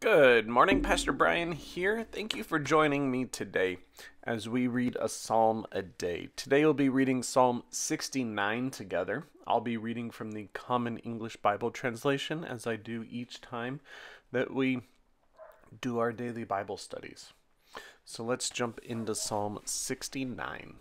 Good morning, Pastor Brian here. Thank you for joining me today as we read a psalm a day. Today we'll be reading Psalm 69 together. I'll be reading from the Common English Bible translation as I do each time that we do our daily Bible studies. So let's jump into Psalm 69.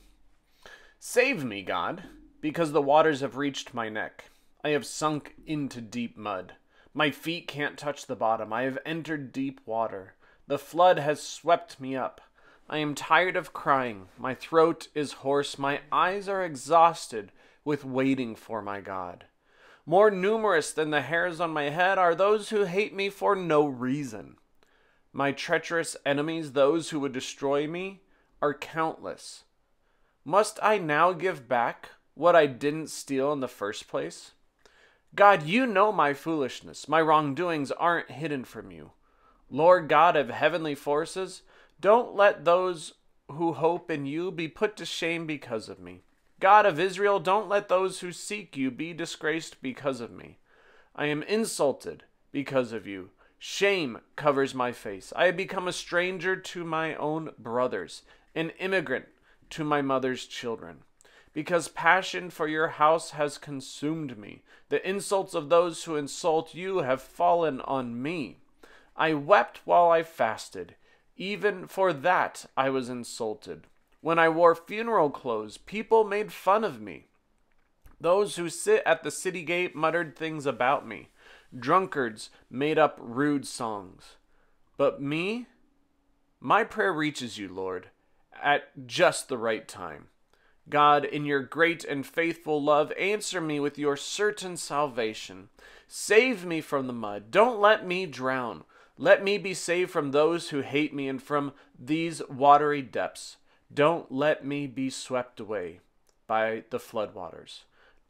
Save me, God, because the waters have reached my neck. I have sunk into deep mud. My feet can't touch the bottom. I have entered deep water. The flood has swept me up. I am tired of crying. My throat is hoarse. My eyes are exhausted with waiting for my God. More numerous than the hairs on my head are those who hate me for no reason. My treacherous enemies, those who would destroy me, are countless. Must I now give back what I didn't steal in the first place? God, you know my foolishness. My wrongdoings aren't hidden from you. Lord God of heavenly forces, don't let those who hope in you be put to shame because of me. God of Israel, don't let those who seek you be disgraced because of me. I am insulted because of you. Shame covers my face. I have become a stranger to my own brothers, an immigrant to my mother's children. Because passion for your house has consumed me. The insults of those who insult you have fallen on me. I wept while I fasted. Even for that I was insulted. When I wore funeral clothes, people made fun of me. Those who sit at the city gate muttered things about me. Drunkards made up rude songs. But me? My prayer reaches you, Lord, at just the right time. God, in your great and faithful love, answer me with your certain salvation. Save me from the mud. Don't let me drown. Let me be saved from those who hate me and from these watery depths. Don't let me be swept away by the floodwaters.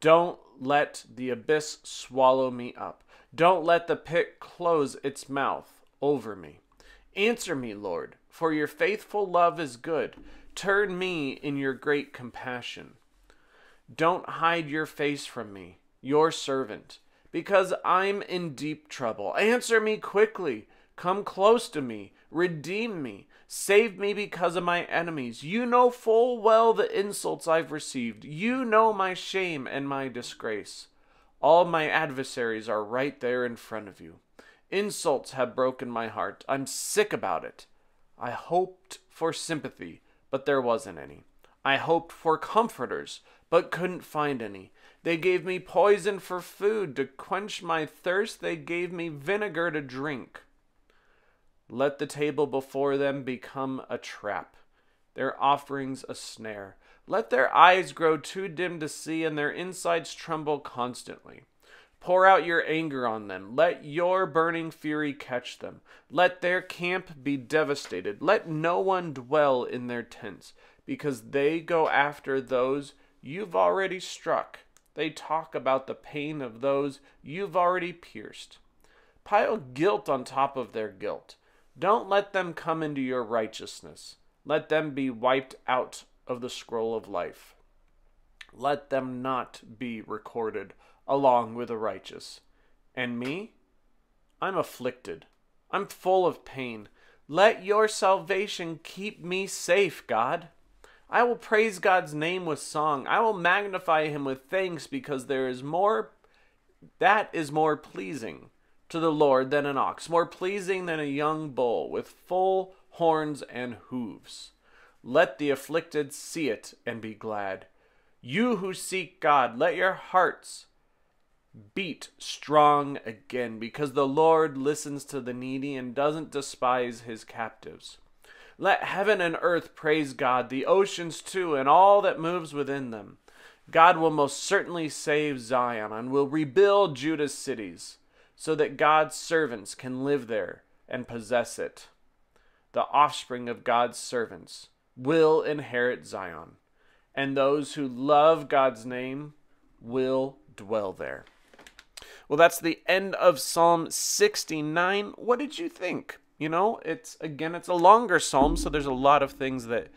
Don't let the abyss swallow me up. Don't let the pit close its mouth over me. Answer me, Lord, for your faithful love is good. Turn me in your great compassion. Don't hide your face from me, your servant, because I'm in deep trouble. Answer me quickly. Come close to me. Redeem me. Save me because of my enemies. You know full well the insults I've received. You know my shame and my disgrace. All my adversaries are right there in front of you. Insults have broken my heart. I'm sick about it. I hoped for sympathy, but there wasn't any. I hoped for comforters, but couldn't find any. They gave me poison for food. To quench my thirst, they gave me vinegar to drink. Let the table before them become a trap, their offerings a snare. Let their eyes grow too dim to see, and their insides tremble constantly. Pour out your anger on them. Let your burning fury catch them. Let their camp be devastated. Let no one dwell in their tents, because they go after those you've already struck. They talk about the pain of those you've already pierced. Pile guilt on top of their guilt. Don't let them come into your righteousness. Let them be wiped out of the scroll of life. Let them not be recorded along with the righteous. And me? I'm afflicted. I'm full of pain. Let your salvation keep me safe, God. I will praise God's name with song. I will magnify him with thanks, because that is more pleasing to the Lord than an ox, more pleasing than a young bull with full horns and hooves. Let the afflicted see it and be glad. You who seek God, let your hearts beat strong again, because the Lord listens to the needy and doesn't despise his captives. Let heaven and earth praise God, the oceans too, and all that moves within them. God will most certainly save Zion and will rebuild Judah's cities, so that God's servants can live there and possess it. The offspring of God's servants will inherit Zion, and those who love God's name will dwell there. Well, that's the end of Psalm 69. What did you think? It's a longer psalm, so there's a lot of things that,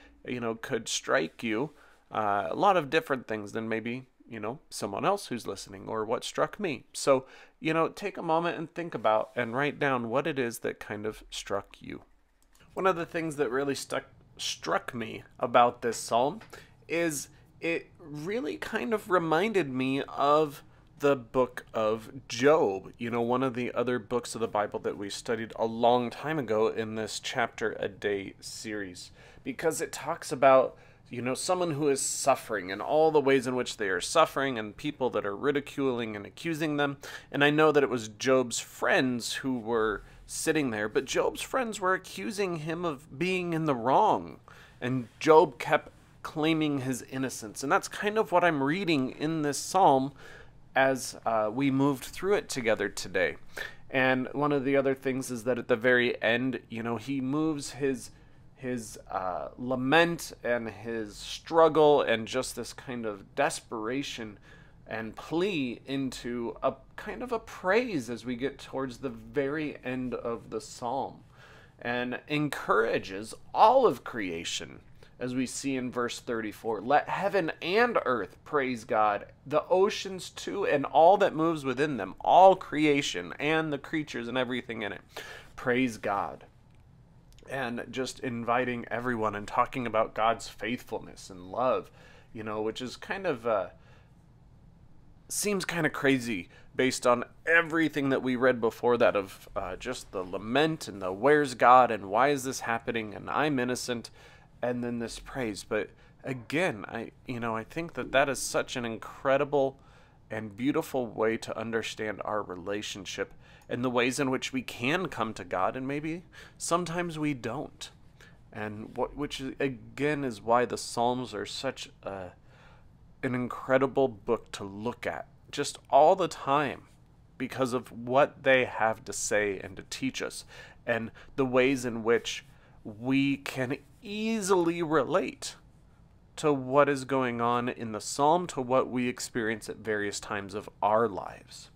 could strike you. A lot of different things than maybe someone else who's listening, or what struck me. So, take a moment and think about and write down what it is that kind of struck you. One of the things that really struck me about this psalm is it really kind of reminded me of the book of Job, one of the other books of the Bible that we studied a long time ago in this Chapter a Day series, because it talks about someone who is suffering and all the ways in which they are suffering and people that are ridiculing and accusing them. And I know that it was Job's friends who were sitting there, but Job's friends were accusing him of being in the wrong. And Job kept claiming his innocence. And that's kind of what I'm reading in this psalm as we moved through it together today. And one of the other things is that at the very end, he moves his lament and his struggle and just this kind of desperation and plea into a kind of a praise as we get towards the very end of the psalm, and encourages all of creation, as we see in verse 34. Let heaven and earth praise God, the oceans too, and all that moves within them, all creation and the creatures and everything in it. Praise God. And just inviting everyone and talking about God's faithfulness and love, which is kind of, seems kind of crazy based on everything that we read before that of just the lament and the where's God and why is this happening and I'm innocent, and then this praise. But again, I think that is such an incredible and beautiful way to understand our relationship and the ways in which we can come to God, and maybe sometimes we don't. And which again is why the Psalms are such an incredible book to look at just all the time, because of what they have to say and to teach us, and the ways in which we can easily relate to what is going on in the psalm, to what we experience at various times of our lives.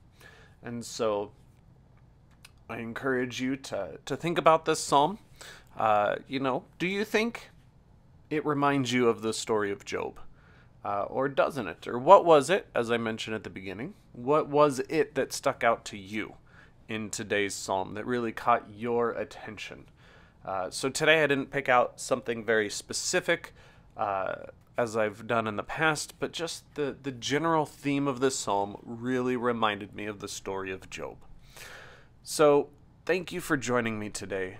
And so I encourage you to think about this psalm. Do you think it reminds you of the story of Job? Or doesn't it? Or what was it, as I mentioned at the beginning, what was it that stuck out to you in today's psalm that really caught your attention? So today I didn't pick out something very specific, as I've done in the past, but just the general theme of this psalm really reminded me of the story of Job. So thank you for joining me today.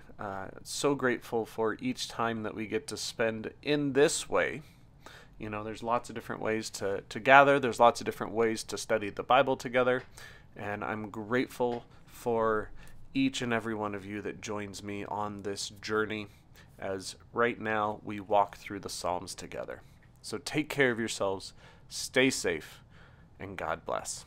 So grateful for each time that we get to spend in this way. There's lots of different ways to gather. There's lots of different ways to study the Bible together. And I'm grateful for each and every one of you that joins me on this journey, as right now we walk through the Psalms together. So take care of yourselves, stay safe, and God bless.